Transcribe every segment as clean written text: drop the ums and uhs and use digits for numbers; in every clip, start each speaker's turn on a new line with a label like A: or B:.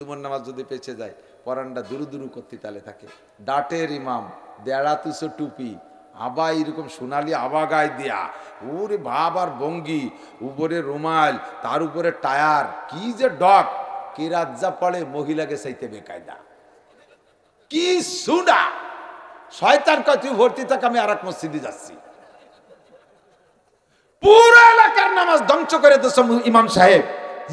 A: জুমার নামাজ যদি পেছে যায় পরানটা দুরু দুরু করতে তালে থাকে। ডাটের ইমাম, দেড়া তুসো টুপি, আবা এরকম সোনালি আবা গায়ে দেয়া, ওরে ভাবার ভঙ্গি, উপরে রুমাল, তার উপরে টায়ার, কি যে ডক, কি রাজ্জা পড়ে মহিলাকে চাইতে বেকায়দা, কি সুডা। শয়তান কয় তুই ভর্তি থাক, আমি আর এক মসজিদে যাচ্ছি। পুরো এলাকার নামাজ ধ্বংস করে দিয়েছে ইমাম সাহেব।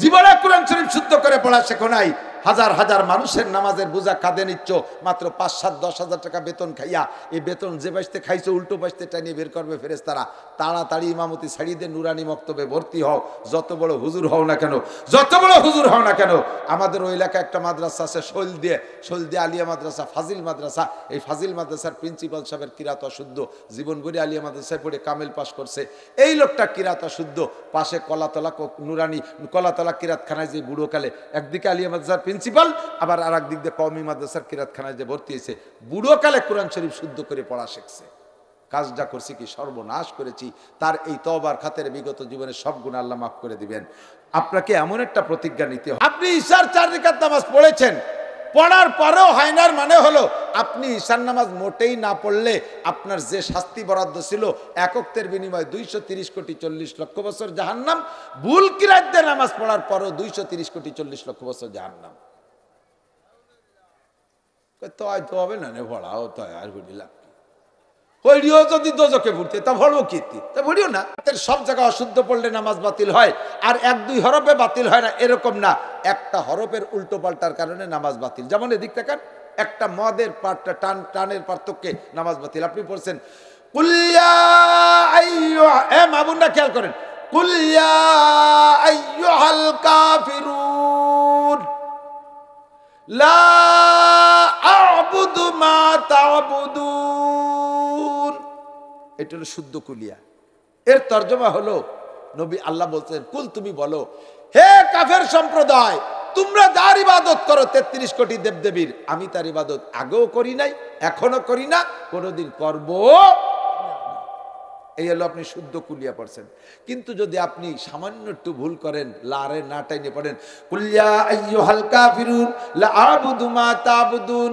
A: জীবনে কোরআন শরীফ শুদ্ধ করে পড়া শেখো নাই। হাজার হাজার মানুষের নামাজের বোঝা কাঁধে নিচ্ছ, মাত্র ৫-৭-১০ হাজার টাকা বেতন খাইয়া। এই বেতন যে বাঁচতে খাইছো উল্টো বাঁচতে টানিয়ে বের করবে ফেরেশতারা। তাড়াতাড়ি ইমামতি ছাড়িয়ে দিয়ে নুরানি মক্তবে ভর্তি হও। যত বড় হুজুর হও না কেন, যত বড় হুজুর হও না কেন। আমাদের ওই এলাকায় একটা মাদ্রাসা আছে শৈলদিয়া আলিয়া মাদ্রাসা, ফাজিল মাদ্রাসা। এই ফাজিল মাদ্রাসার প্রিন্সিপাল সাহেবের কিরাত অশুদ্ধ, জীবনভরি আলিয়া মাদ্রাসায় পড়ে কামেল পাস করছে। এই লোকটা কিরাত অশুদ্ধ। পাশে কলাতলা নুরানি কলাতলা কিরাতখানায় যে বুড়ো কালে একদিকে আলিয়া মাদ্রাসার প্রিন্সিপাল, আবার আর একদিক দিয়ে কওমি মাদ্রাসার কিরাতখানায় যে ভর্তি হয়েছে, বুড়ো কালে কোরআন শরীফ শুদ্ধ করে পড়া শিখছে। কাজটা করছি কি, সর্বনাশ করেছি। তার এই তওবার খাতের বিগত জীবনের সব গুনাহ আল্লাহ মাফ করে দিবেন। আপনাকে এমন একটা প্রতিজ্ঞা নিতে হবে। আপনি ঈশার 4 রাকাত নামাজ পড়েছেন, পড়ার পরেও হায়নার মানে হলো আপনি ঈশার নামাজ মোটেই না পড়লে আপনার যে শাস্তি বরাদ্দ ছিল এক ওয়াক্তের বিনিময়ে 230 কোটি 40 লক্ষ বছর জাহান্নাম, ভুল কিরাত দিয়ে নামাজ পড়ার পরেও 230 কোটি 40 লক্ষ বছর জাহান্নাম। তো হয়তো হবে না ভরাও তো আর বুঝলাম হইডিও যদি দোজকে ভুলতে তা ভরবো কীর্তি তা ভরিও না। সব জায়গায় অশুদ্ধ পড়লে নামাজ বাতিল হয়, আর 1-2 হরফে বাতিল হয় না এরকম না, একটা হরফের উল্টো পাল্টার কারণে নামাজ বাতিল। যেমন এদিক থেকে একটা মদের পার্টটা টানের পার্থক্যে নামাজ বাতিল। আপনি পড়ছেন কুল্লা আইয়ুহা, মা বোনরা খেয়াল করেন, কুল্লা আইয়ুহাল কাফিরুন লা আ'বুদু মা তা'বুদুন, এটা হলো শুদ্ধ কুলিয়া। এর তর্জমা হলো নবী আল্লাহ বলছেন, কুল তুমি বলো, হে কাফের সম্প্রদায়, তোমরা যার ইবাদত করো 33 কোটি দেবদেবীর, আমি তার ইবাদত আগেও করি নাই, এখনো করি না, কোনোদিন করব। এই হলো আপনি শুদ্ধ কুলিয়া পড়ছেন। কিন্তু যদি আপনি সামান্য একটু ভুল করেন, লারে না টাইনে পড়েন কুল্লা আইয়ুহাল কাফিরুন লা আ'বুদু মা তা'বুদুন,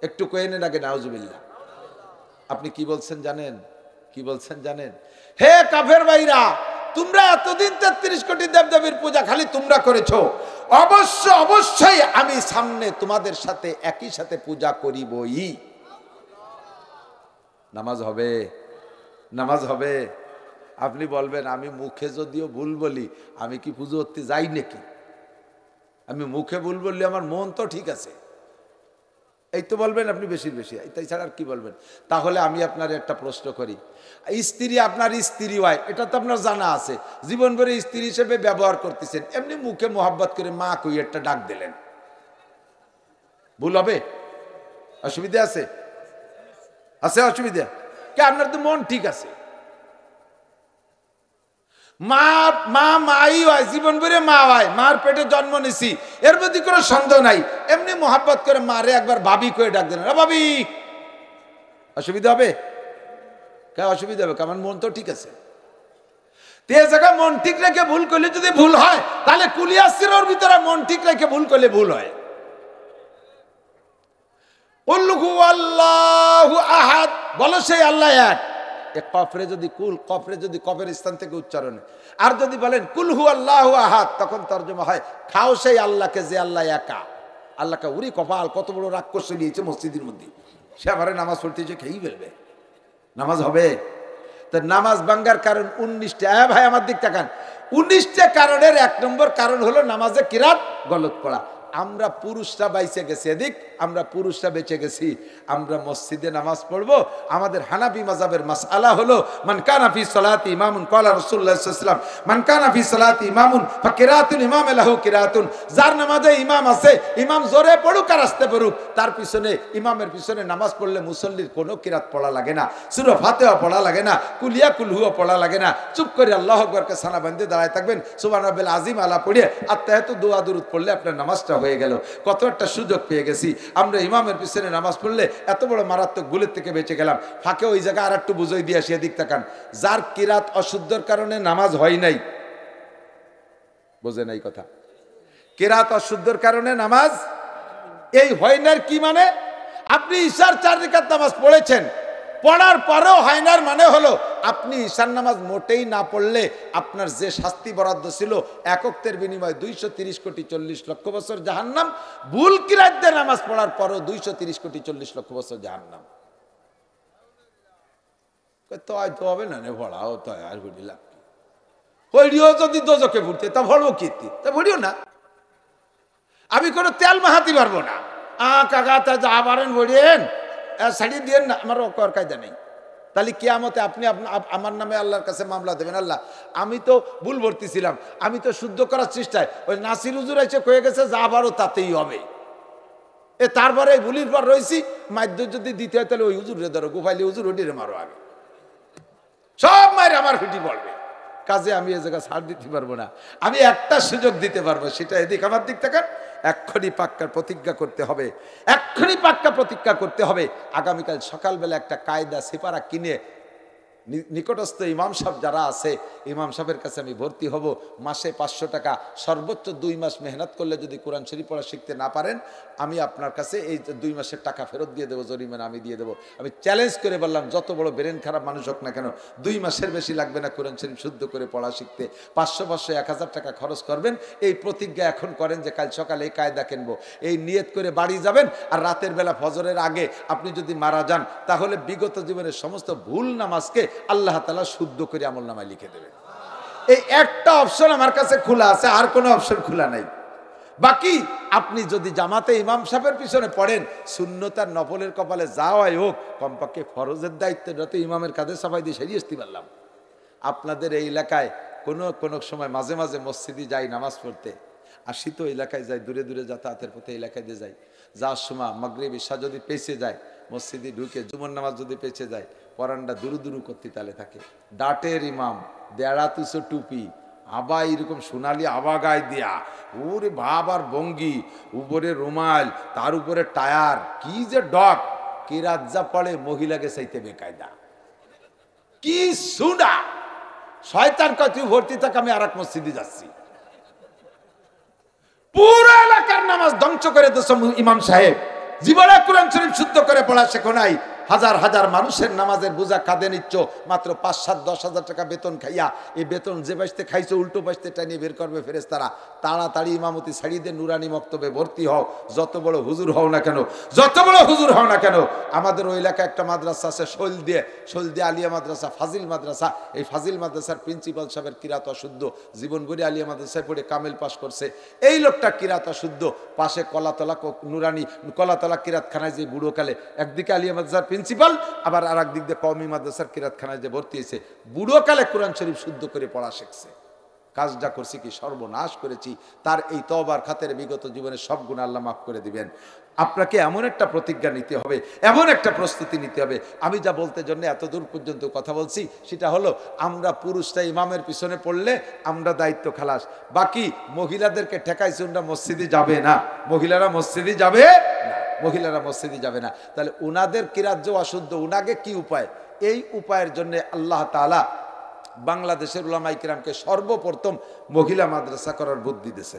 A: একটু কয়ে নেন আগে নাউজুবিল্লাহ। আপনি কি বলছেন জানেন? কি বলছেন জানেন? হে কাফের ভাইরা, তোমরা এতদিন 33 কোটি দেবদেবীর পূজা খালি তোমরা করেছো, অবশ্যই আমি সামনে তোমাদের সাথে একই সাথে পূজা করিবই। নামাজ হবে, নামাজ হবে। আপনি বলবেন আমি মুখে যদিও ভুল বলি, আমি কি পুজো করতে যাই নাকি? আমি মুখে ভুল বললে আমার মন তো ঠিক আছে, এই তো বলবেন আপনি বেশি বেশি, তাই ছাড়া আর কি বলবেন? তাহলে আমি আপনার একটা প্রশ্ন করি, স্ত্রী আপনার স্ত্রী হয় এটা তো আপনার জানা আছে, জীবন ভরে স্ত্রী হিসেবে ব্যবহার করতেছেন, এমনি মুখে মোহাব্বত করে মা কই একটা ডাক দিলেন, ভুল হবে? অসুবিধা আছে? আছে অসুবিধা? কে আপনার তো মন ঠিক আছে, মাই হয়, জীবন ভরে মা হয়, মার পেটে জন্ম নিছি, এর প্রতি কোনো সন্দেহ নাই, এমনি মোহাব্বত করে মারে একবার ভাবি করে ডাক দেন, ভাবি, অসুবিধা হবে? কে অসুবিধা হবে? আমার মন তো ঠিক আছে। তে জায়গা মন ঠিক রেখে ভুল করলে যদি ভুল হয়, তাহলে কুলিয়াসির ভিতরে মন ঠিক রেখে ভুল করলে ভুল হয়। আল্লাহু আহাদ, বলো সেই আল্লাহ এক। কফরে যদি কফের স্থান থেকে উচ্চারণ, আর যদি বলেন কুল হু আল্লাহু আহাদ, তখন তর্জমা হয় খাও সেই আল্লাহকে যে আল্লাহ একা। আল্লাহকে উরি কপাল, কত বড় রাক্ষস চলিয়েছে মসজিদের মধ্যে, সে আবার নামাজ পড়তেছে, খেয়েই ফেলবে। নামাজ হবে? তো নামাজ ভাঙ্গার কারণ 19টা। ভাই আমার দিক তাকান, 19টা কারণের 1 নম্বর কারণ হলো নামাজে কিরাত গলত পড়া। আমরা পুরুষরা বাইচে গেছি, এদিক আমরা পুরুষরা বেঁচে গেছি, আমরা মসজিদে নামাজ পড়বো। আমাদের হানাফি মাযহাবের মাসআলা হলো মান কানা ফি সালাতি ইমামুন ক্বালা রাসূলুল্লাহ সাল্লাল্লাহু আলাইহি ওয়াসাল্লাম মান কানা ফি সালাতি ইমামুন ফাকিরাতুল ইমাম লাহু কিরাতুন, যার নামাজে ইমাম আছে, ইমাম জোরে পড়ুক আর আস্তে পড়ুক, তার পিছনে ইমামের পিছনে নামাজ পড়লে মুসল্লির কোনো কিরাত পড়া লাগে না, সূরা ফাতিহা পড়া লাগে না, কুলিয়া কুলহুয়া পড়া লাগে না, চুপ করে আল্লাহু আকবারকে সানা বান্ধে দাঁড়ায় থাকবেন, সুবহান রাব্বিল আযীম আলা পড়ে আত্তাহিয়াতু দোয়া দুরূদ পড়লে আপনার নামাজটা হয়ে গেল। কত একটা সুযোগ পেয়ে গেছি আমরা, ইমামের পিছনে নামাজ পড়লে এত বড় মারাত্মক ভুলের থেকে বেঁচে গেলাম। ফাঁকে ওই জায়গা আর একটু বুঝাই দিয়ে আসি, এদিক তাকান, যার কিরাত অশুদ্ধর কারণে নামাজ হয় নাই, বোঝে নাই কথা, কেরাত অশুদ্ধর কারণে নামাজ এই হয় না। কি মানে? আপনি ঈশার 4 রাকাত নামাজ পড়েছেন, পড়ার পরেও হয় না, মানে হলো আপনি ঈশার নামাজ মোটেই না পড়লে আপনার যে শাস্তি বরাদ্দ ছিল এক ওয়াক্তের বিনিময়ে 230 কোটি 40 লক্ষ বছর জাহান্নাম, ভুল কিরাত দিয়ে নামাজ পড়ার পরেও 230 কোটি 40 লক্ষ বছর জাহান্নাম। তো হয়তো হবে না নে ভরাও তো আর বুঝলাম হইডিও যদি দোজকে ভুলতে তা ভরবো কীর্তি তা ভরিও না। আমি কোনো তেল মাহাতি পারবো না। কাকা তা যা পারেন ভরিয়েন, ছাড়িয়ে দিয়েন না, আমার কর কায়দা নেই। তাহলে কিয়ামতে আপনি আমার নামে আল্লাহর কাছে মামলা দেবেন, আল্লাহ আমি তো ভুল ভর্তিছিলাম, আমি তো শুদ্ধ করার চেষ্টায়, ওই নাসির হুজুর এসে কয়ে গেছে যা পারো তাতেই হবে। তারপরে এই ভুলির পর রয়েছি, মাধ্য যদি দিতে হয় তাহলে ওই হুজুরে ধরো, গোপাইলে হুজুর ওটিরে মারো আগে, সব মায়ের আমার ফিটি পড়বে। কাজে আমি এ জায়গা ছাড় দিতে পারবো না। আমি একটা সুযোগ দিতে পারবো, সেটা এদিক আমার দিক থেকে এক্ষুনি পাক্কা প্রতিজ্ঞা করতে হবে, এক্ষুনি পাক্কা প্রতিজ্ঞা করতে হবে। আগামীকাল সকালবেলা একটা কায়দা সেপারা কিনে নিকটস্থ ইমাম সাহেব যারা আছে, ইমাম সাহেবের কাছে আমি ভর্তি হব। মাসে 500 টাকা, সর্বোচ্চ 2 মাস মেহনত করলে যদি কোরআন শরীফ পড়া শিখতে না পারেন, আমি আপনার কাছে এই 2 মাসের টাকা ফেরত দিয়ে দেবো, জরিমানা আমি দিয়ে দেবো। আমি চ্যালেঞ্জ করে বললাম, যত বড় ব্রেন খারাপ মানুষ হোক না কেন, 2 মাসের বেশি লাগবে না কোরআন শরীফ শুদ্ধ করে পড়া শিখতে। 500 1000 টাকা খরচ করবেন। এই প্রতিজ্ঞা এখন করেন যে কাল সকালে এই কায়দা কিনবো, এই নিয়ত করে বাড়ি যাবেন। আর রাতের বেলা ফজরের আগে আপনি যদি মারা যান, তাহলে বিগত জীবনের সমস্ত ভুল নামাজকে আল্লাহ তাআলা শুদ্ধ করে আমল নামায় লিখে দেবেন। এই একটা অপশন আমার কাছে খোলা আছে, আর কোনো অপশন খোলা নাই। বাকি আপনি যদি জামাতে ইমাম সাহেবের পিছনে পড়েন, সুন্নত আর নফলের কপালে যাওয়াই হোক, কমপক্ষে ফরজের দায়িত্বটা ইমামের কাঁধে সবাই দিয়ে সেরিয়ে আসতে পারলাম। আপনাদের এই এলাকায় কোনো সময় মাঝে মাঝে মসজিদে যাই নামাজ পড়তে, আসি তো এলাকায় যাই, দূরে দূরে যাতায়াতের পথে এলাকায় দিয়ে যাই। যাওয়ার সময় মাগরিব ইশা যদি পেছে যায়, মসজিদে ঢুকে জুমার নামাজ যদি পেছে যায়, পরানটা দুরু দুরু করতে তালে থাকে। ডাটের ইমাম, দেড়া তুসো টুপি, আবা এরকম সোনালি আবা গায়ে দেয়া, ওরে ভাব আর ভঙ্গি, উপরে রুমাল, তার উপরে টায়ার, কি যে ডক, কি রাজ্জা পড়ে মহিলাকে চাইতে বেকায়দা, কি সুডা। শয়তান কয় তুই ভর্তি থাক, আমি আর এক মসজিদে যাচ্ছি। পুরো এলাকার নামাজ ধ্বংস করে দিয়েছে ইমাম সাহেব। জীবনে কোরআন শরীফ শুদ্ধ করে পড়া শেখো নাই। হাজার হাজার মানুষের নামাজের বোঝা কাঁধে নিচ্ছ, মাত্র 5-7-10 হাজার টাকা বেতন খাইয়া। এই বেতন যে বাঁচতে খাইছো, উল্টো বাঁচতে টানিয়ে বের করবে ফেরেশতারা। তাড়াতাড়ি ইমামতি ছাড়িয়ে দিয়ে নুরানি মক্তবে ভর্তি হও। যত বড় হুজুর হও না কেন, যত বড় হুজুর হও না কেন। আমাদের ওই এলাকায় একটা মাদ্রাসা আছে, শৈলদিয়া আলিয়া মাদ্রাসা, ফাজিল মাদ্রাসা। এই ফাজিল মাদ্রাসার প্রিন্সিপাল সাহেবের কিরাত অশুদ্ধ, জীবনভরি আলিয়া মাদ্রাসায় পড়ে কামেল পাস করছে। এই লোকটা কিরাত অশুদ্ধ। পাশে কলাতলা নুরানি কলাতলা কিরাতখানায় যে বুড়োকালে, একদিকে আলিয়া মাদ্রাসার প্রিন্সিপাল, আবার আর একদিক দিয়ে কওমি মাদ্রাসার কিরাতখানায় যে ভর্তি হয়েছে, বুড়োকালে কোরআন শরীফ শুদ্ধ করে পড়া শিখছে। কাজটা করছি কি, সর্বনাশ করেছি। তার এই তওবার খাতের বিগত জীবনের সব গুনাহ আল্লাহ মাফ করে দিবেন। আপনাকে এমন একটা প্রতিজ্ঞা নিতে হবে, এমন একটা প্রস্তুতি নিতে হবে। আমি যা বলতে জন্য এত দূর পর্যন্ত কথা বলছি, সেটা হলো আমরা পুরুষরা ইমামের পিছনে পড়লে আমরা দায়িত্ব খালাস। বাকি মহিলাদেরকে ঠেকাইছে, ওরা মসজিদে যাবে না, মহিলারা মসজিদে যাবে না, মহিলারা মসজিদে যাবে না। তাহলে উনাদের কিরাত যে অশুদ্ধ, উনাকে কি উপায়? এই উপায়ের জন্য আল্লাহ তাআলা বাংলাদেশের উলামায়ে কিরামকে সর্বপ্রথম মহিলা মাদ্রাসা করার বুদ্ধি দিয়েছে।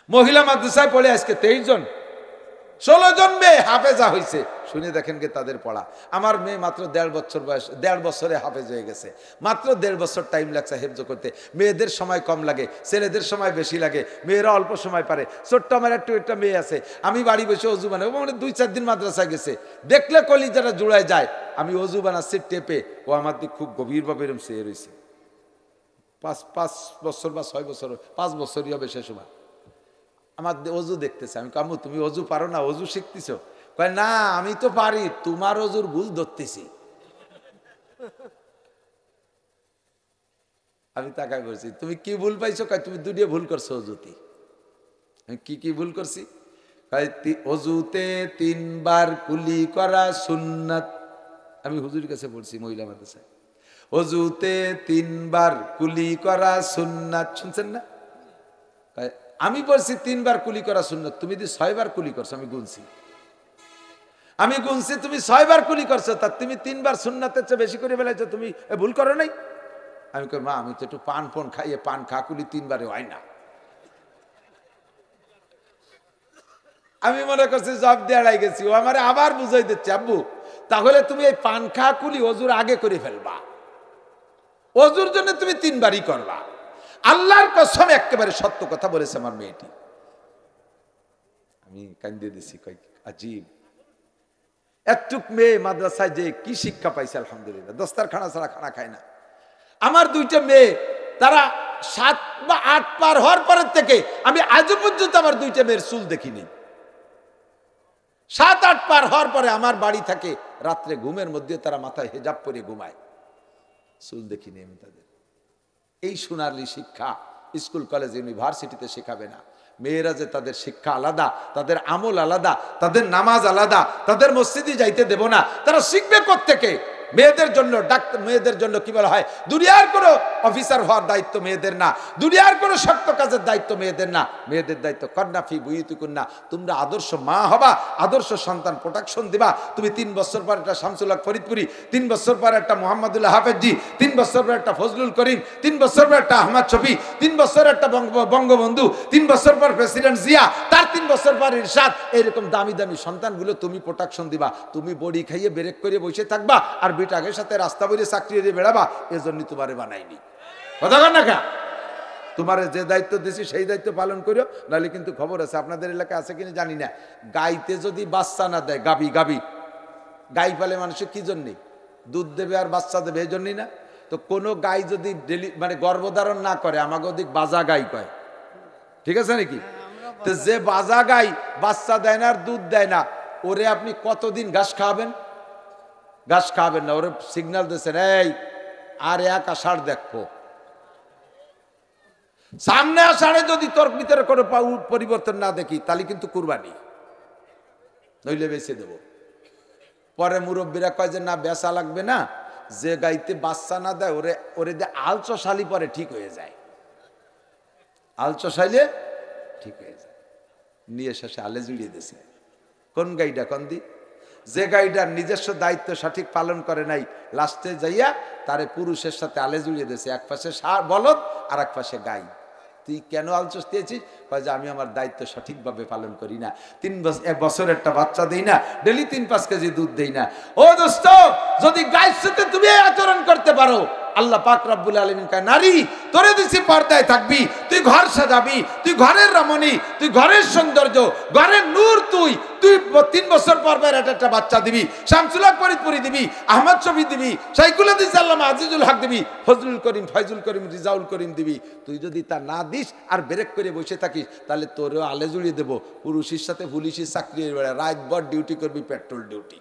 A: মহিলা মাদ্রাসায় পড়ে আজকে 23 জন 16 জন মেয়ে হাফেজা হয়েছে। শুনে দেখেন গে তাদের পড়া। আমার মেয়ে মাত্র 1.5 বছর বয়স, 1.5 বছরে হাফেজ হয়ে গেছে। মাত্র 1.5 বছর টাইম লাগছে হেফজ করতে। মেয়েদের সময় কম লাগে, ছেলেদের সময় বেশি লাগে। মেয়েরা অল্প সময় পারে। ছোট্ট আমার একটা মেয়ে আছে, আমি বাড়ি বসে অজু বানাই, মানে 2-4 দিন মাদ্রাসায় গেছে, দেখলে কলিজারা জুড়ায় যায়। আমি অজু বানাচ্ছি টেপে, ও আমার দিক খুব গভীরভাবে এরম চেয়ে রয়েছে। 5 বছর বা 6 বছর, 5 বছরই হবে সে সময়। আমার অজু দেখতেছে। আমি কামু তুমি অজু পারো না, অজু শিখতেছ? কয় না আমি তো পারি, তোমার অজুর ভুল ধরতেছি। আমি তাকাই বলছি তুমি কি ভুল পাইছো? কয় তুমি দুটিয়ে ভুল করছো অজুতে। আমি কি ভুল করছি? কয় অজুতে 3 বার কুলি করা সুন্নাত। আমি হুজুরের কাছে বলছি মহিলা মাদ্রাসায়, অজুতে 3 বার কুলি করা সুন্নাত। শুনছেন না? আমি বলছি 3 বার কুলি করা সুন্নাত, তুমি যদি 6 বার কুলি করছো। আমি গুনছি তুমি 6 বার কুলি করছো, তা তুমি 3 বার সুন্নাতের চেয়ে বেশি করে ফেলাইছো, তুমি ভুল করো নাই? আমি কই মা আমি তো একটু পান খাইয়ে, পান খা কুলি 3 বারে হয় না। আমি মনে করছি জব দেড়াই গেছি, ও আমারে আবার বুঝাই দিচ্ছে, আব্বু তাহলে তুমি এই পান খা কুলি অজুর আগে করে ফেলবা, অজুর জন্য তুমি 3 বারই করবা। আল্লাহর কসম একেবারে সত্য কথা বলেছে আমার মেয়েটি। আমি কান্দে দিছি, কই আজীব, একটুক মেয়ে মাদ্রাসায় যে কি শিক্ষা পাইছে আলহামদুলিল্লাহ, দস্তারখানা ছাড়া খানা খায় না। আমার 2টা মেয়ে, তারা 7 বা 8 পার হওয়ার পরের থেকে আমি আজও পর্যন্ত আমার 2টা মেয়ের চুল দেখিনি। 7-8 পার হওয়ার পরে আমার বাড়ি থাকে, রাত্রে ঘুমের মধ্যে তারা মাথায় হেজাব পরে ঘুমায়, চুল দেখিনি আমি তাদের। এই সোনালী শিক্ষা স্কুল কলেজ ইউনিভার্সিটিতে শেখাবে না। মেয়েরা যে তাদের শিক্ষা আলাদা, তাদের আমল আলাদা, তাদের নামাজ আলাদা, তাদের মসজিদে যাইতে দেব না। তারা শিখবে কোত্থেকে? মেয়েদের জন্য ডাক্তার, মেয়েদের জন্য কি বলা হয়, দুনিয়ার কোনো অফিসার হওয়ার দায়িত্ব মেয়েদের না, দুনিয়ার কোনো শক্ত কাজের দায়িত্ব মেয়েদের না। মেয়েদের দায়িত্ব কন্যা ফি বুয়ুতিকুন্না, তোমরা আদর্শ মা হবা, আদর্শ সন্তান প্রোটেকশন দিবা। তুমি 3 বছর পর একটা শামসুল হক ফরিদপুরি, 3 বছর পর একটা মোহাম্মদুল্লাহ হাফেজি, 3 বছর পর একটা ফজলুল করিম, 3 বছর পর একটা আহমদ শফি, 3 বছর একটা বঙ্গবন্ধু, 3 বছর পর প্রেসিডেন্ট জিয়া, তার 3 বছর পর ইরশাদ। এরকম দামি দামি সন্তানগুলো তুমি প্রোটেকশন দিবা। তুমি বড়ি খাইয়ে ব্রেক করে বসে থাকবা আর বিটাকের সাথে রাস্তা বলে চাকরি দিয়ে বেড়াবা, এজন্য তোমারে বানাইনি। কথা কন না কা? তোমারে যে দায়িত্ব দিছি সেই দায়িত্ব পালন করিও, নাহলে কিন্তু খবর আছে, আপনাদের এলাকায় আছে কিনা জানি না, গাইতে যদি বাচ্চা না দেয়, গাবি গাই পালে মানুষের কি জন্যে? দুধ দেবে আর বাচ্চা দেবে, এই জন্যই না? তো কোনো গাই যদি মানে গর্ভধারণ না করে, আমাকে ওদিক বাজা গাই কয়, ঠিক আছে নাকি? তো যে বাজা গাই বাচ্চা দেয় না আর দুধ দেয় না, ওরে আপনি কতদিন ঘাস খাওয়াবেন? ঘাস খাওয়াবেন না, ওরে সিগন্যাল দিয়েছেন, এই আর 1 আষাঢ় দেখবো, সামনে আষাঢ়ে যদি তোর ভিতরে কোনো পরিবর্তন না দেখি তাহলে কিন্তু কুরবানি, নইলে বেঁচে দেব। পরে মুরব্বীরা কয় যে না, বেচা লাগবে না, যে গাইতে বাচ্চা না দেয় ওরে দিয়ে আলচশালি পরে ঠিক হয়ে যায়, আলচশাইলে ঠিক হয়ে যায়। নিয়ে শেষে আলে জুড়িয়ে দিয়েছে। কোন গাইডা কন্দি? যে গাইডার নিজস্ব দায়িত্ব সঠিক পালন করে নাই, লাস্টে যাইয়া তারে পুরুষের সাথে আলে জুড়িয়ে দিয়েছে। এক পাশে বলদ আর এক পাশে গাই। তুই কেন আলচস দিয়েছিস? যে আমি আমার দায়িত্ব সঠিকভাবে পালন করি না, 1 বছরের একটা বাচ্চা দেই না, ডেলি 3-5 কেজি দুধ দেই না। ও দোস্ত, যদি গায়ের সাথে তুমি আচরণ করতে পারো, আল্লাহ পাক রব্বুল আলামিন কয়, নারী তোরে দিছি পর্দায় থাকবি, তুই ঘর সাজাবি, তুই ঘরের রমণী, তুই ঘরের সৌন্দর্য, ঘরের নূর, তুই 3 বছর পর একটা বাচ্চা দিবি, শামসুল হক ফরিদপুরি দিবি, আহমদ শফি দিবি, শাইখুল হাদিস আল্লামা আজিজুল হক দিবি, ফজলুল করিম, ফয়জুল করিম, রিজাউল করিম দিবি। তুই যদি তা না দিস আর ব্রেক করে বসে থাকিস, তাহলে তোরেও আলে জুড়িয়ে দেবো। পুরুষের সাথে পুলিশের চাকরি, রাতভর ডিউটি করবি, পেট্রোল ডিউটি।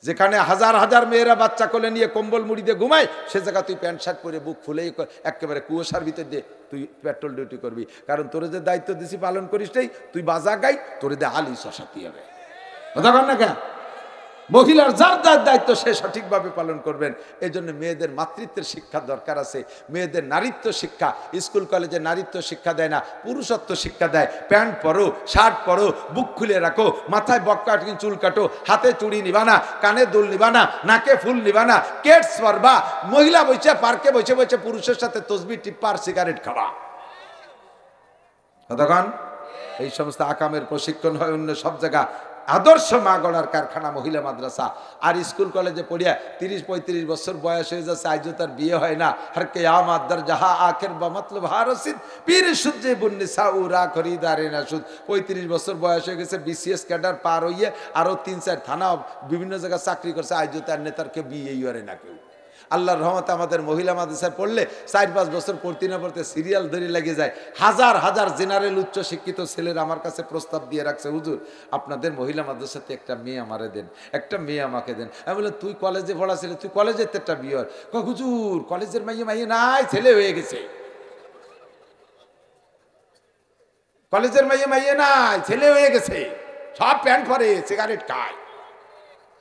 A: যেখানে হাজার হাজার মেয়েরা বাচ্চা কোলে নিয়ে কম্বল মুড়ি দিয়ে ঘুমায়, সে জায়গা তুই প্যান্ট শার্ট পরে বুক ফুলে একেবারে কুয়াশার ভিতর দিয়ে তুই পেট্রোল ডিউটি করবি। কারণ তোরে যে দায়িত্ব দিছি পালন করিস নাই, তুই বাজা গাই, তোরে দিয়ে আলি শশাতি হবে। কথা কন না কেন? মহিলার যার যার দায়িত্ব সে সঠিকভাবে পালন করবেন। এই জন্য মেয়েদের মাতৃত্বের শিক্ষা দরকার আছে, মেয়েদের নারীত্ব শিক্ষা। স্কুল কলেজে নারীত্ব শিক্ষা দেয় না, পুরুষত্ব শিক্ষা দেয়। প্যান্ট পরো, শার্ট পরো, বুক খুলে রাখো, মাথায় বক্কাটি চুল কাটো, হাতে চুড়ি নিবা না, কানে দুল নিবা না, নাকে ফুল নিবা না, কেটস পরবা। মহিলা বসে পার্কে বসে বসে পুরুষের সাথে তসবি টিপ্পা আর সিগারেট খাওয়া। কতক্ষণ এই সমস্ত আকামের প্রশিক্ষণ হয় অন্য সব জায়গা। আদর্শ মা গড়ার কারখানা মহিলা মাদ্রাসা। আর স্কুল কলেজে পড়িয়া 30-35 বছর বয়স হয়ে যাচ্ছে, আজও তার বিয়ে হয় না। হর কে আমাদের যাহা আখের বা মতলব হারসিদ পীর সূর্যে বুন্নিসা উরা খরিদারে না সুদ। 35 বছর বয়স হয়ে গেছে, BCS ক্যাডার পার হইয়ে আরো 3-4 থানা বিভিন্ন জায়গায় চাকরি করছে, আজও তার নেতারকে বিয়েই করে না কেউ। আল্লাহর রহমতে আমাদের মহিলা মাদ্রাসায় পড়লে 4-5 বছর পড়তে না পড়তে সিরিয়াল ধরে লেগে যায়। হাজার হাজার জেনারেল উচ্চ শিক্ষিত ছেলেরা আমার কাছে প্রস্তাব দিয়ে রাখছে, হুজুর আপনাদের মহিলা মাদ্রাসাতে একটা মেয়ে আমারে দেন, একটা মেয়ে আমাকে দেন। আমি বললাম তুই কলেজে পড়া ছেলে, তুই কলেজের তো একটা বিয়ে হয়। হুজুর কলেজের মাইয়ে নাই, ছেলে হয়ে গেছে। কলেজের মাইয়ে নাই, ছেলে হয়ে গেছে, সব প্যান্ট পরে, সিগারেট খায়,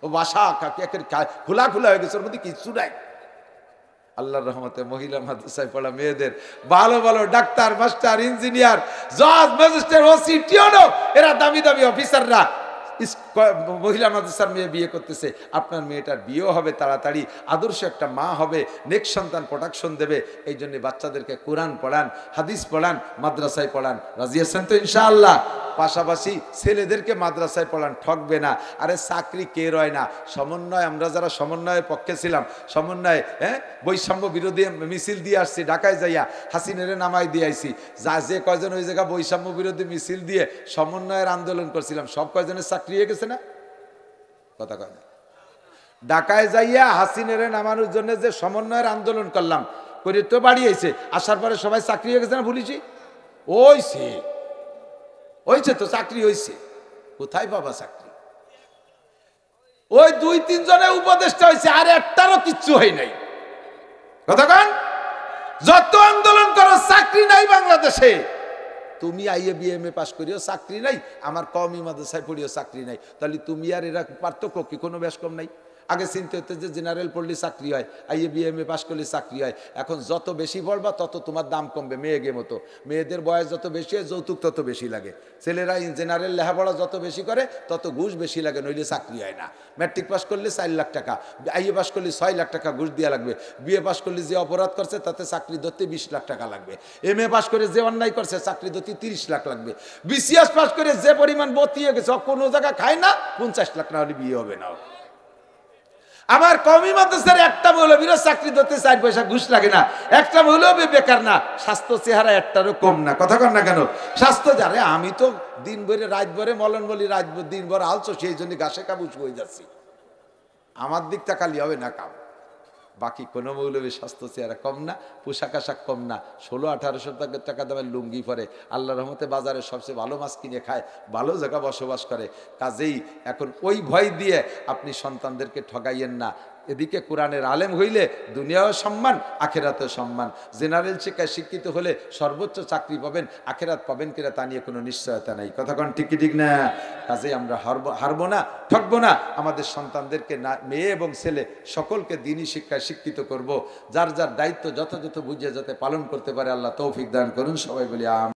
A: ও বাসা খোলা খোলা হয়ে গেছে, ওর মধ্যে কিছু নাই। আল্লাহর রহমতে মহিলা মাদ্রাসায় পড়া মেয়েদের ভালো ভালো ডাক্তার, মাস্টার, ইঞ্জিনিয়ার, জজ, ম্যাজিস্ট্রেট, ওসি, টিওনো, এরা দামি দামি অফিসাররা মহিলা মাদ্রাসার মেয়ে বিয়ে করতেছে, আপনার মেয়েটার বিয়েও হবে তাড়াতাড়ি, আদর্শ একটা মা হবে, নেক্সট সন্তান প্রোটেকশন দেবে। এই জন্য বাচ্চাদেরকে কোরআন পড়ান, হাদিস পড়ান, মাদ্রাসায় পড়ান। রাজি আছেন তো ইনশাআল্লাহ? পাশাপাশি ছেলেদেরকে মাদ্রাসায় পড়ান, ঠকবে না। আরে চাকরি কে রয় না? সমন্বয়, আমরা যারা সমন্বয়ের পক্ষে ছিলাম, সমন্বয় বৈষম্য বিরোধী মিছিল দিয়ে আসছি, ঢাকায় যাইয়া হাসিনারে নামাই দিয়ে আইছি। যে কয়জন ওই জায়গা বৈষম্য বিরোধী মিছিল দিয়ে সমন্বয়ের আন্দোলন করছিলাম, সব কয়জনের চাকরি হয়ে গেছে না? কথা কয় না? ঢাকায় যাইয়া হাসিনারে নামানোর জন্য যে সমন্বয়ের আন্দোলন করলাম, করে তো বাড়ি আইছে, আসার পরে সবাই চাকরি হয়ে গেছে না? ভুলিছি হয়েছে তো, চাকরি হয়েছে। কোথায় বাবা চাকরি? ওই 2-3 জনের উপদেষ্টা হয়েছে, আর একটারও কিচ্ছু হয় নাই। কথা কন? যত আন্দোলন করো, চাকরি নাই বাংলাদেশে। তুমি IABM পাস করিও চাকরি নাই, আমার কওমি মাদ্রাসায় পড়িও চাকরি নাই, তাহলে তুমি আর এরা পার্থক্য কি? কোনো বেশ কম নাই। আগে চিন্তা হতো যে জেনারেল পড়লে চাকরি হয়, IABM পাস করলে চাকরি হয়। এখন যত বেশি পড়বা তত তোমার দাম কমবে, মেয়েগে মতো। মেয়েদের বয়স যত বেশি হয়, যৌতুক তত বেশি লাগে। ছেলেরা জেনারেল লেখাপড়া যত বেশি করে তত ঘুষ বেশি লাগে, নইলে চাকরি হয় না। ম্যাট্রিক পাস করলে 4 লাখ টাকা, IA পাস করলে 6 লাখ টাকা ঘুষ দেওয়া লাগবে। BA পাস করলে যে অপরাধ করছে তাতে চাকরি ধরতে 20 লাখ টাকা লাগবে। MA পাস করে যে অন্যায় করছে চাকরি ধরতে 30 লাখ লাগবে। BCS পাস করে যে পরিমাণ বতিয়ে গেছে, কোনো জায়গা খায় না, 50 লাখ না হলে বিয়ে হবে না। আমার কওমি মাদ্রাসার একটা মৌলবীরও চাকরি ধরতে 4 পয়সা ঘুষ লাগে না, একটা মৌলবী বেকার না, স্বাস্থ্য চেহারা একটারও কম না। কথা কন না কেন? স্বাস্থ্য যারে, আমি তো দিন ভরে রাত ভরে মলন বলি, রাত দিন ভর আলছো, সেই জন্য ঘাসে কাবুস হয়ে যাচ্ছি। আমার দিক তাকালি হবে না কাম। বাকি কোনো মৌলবীর স্বাস্থ্য চেহারা কম না, পোশাক আশাক কম না, 1600-1800 টাকা দামের লুঙ্গি পরে, আল্লাহর রহমতে বাজারে সবচেয়ে ভালো মাছ কিনে খায়, ভালো জায়গা বসবাস করে। কাজেই এখন ওই ভয় দিয়ে আপনি সন্তানদেরকে ঠগাইয়েন না। এদিকে কোরআনের আলেম হইলে দুনিয়াও সম্মান, আখেরাতেও সম্মান। জেনারেল শিক্ষায় শিক্ষিত হলে সর্বোচ্চ চাকরি পাবেন, আখেরাত পাবেন কিনা তা নিয়ে কোনো নিশ্চয়তা নাই। কথা কোন ঠিক কি ঠিক না? কাজেই আমরা হারবো না, ঠকবো না। আমাদের সন্তানদেরকে মেয়ে এবং ছেলে সকলকে দ্বীনি শিক্ষায় শিক্ষিত করব। যার যার দায়িত্ব যথাযথ বুঝে যাতে পালন করতে পারে, আল্লাহ তৌফিক দান করুন। সবাই বলি আমিন।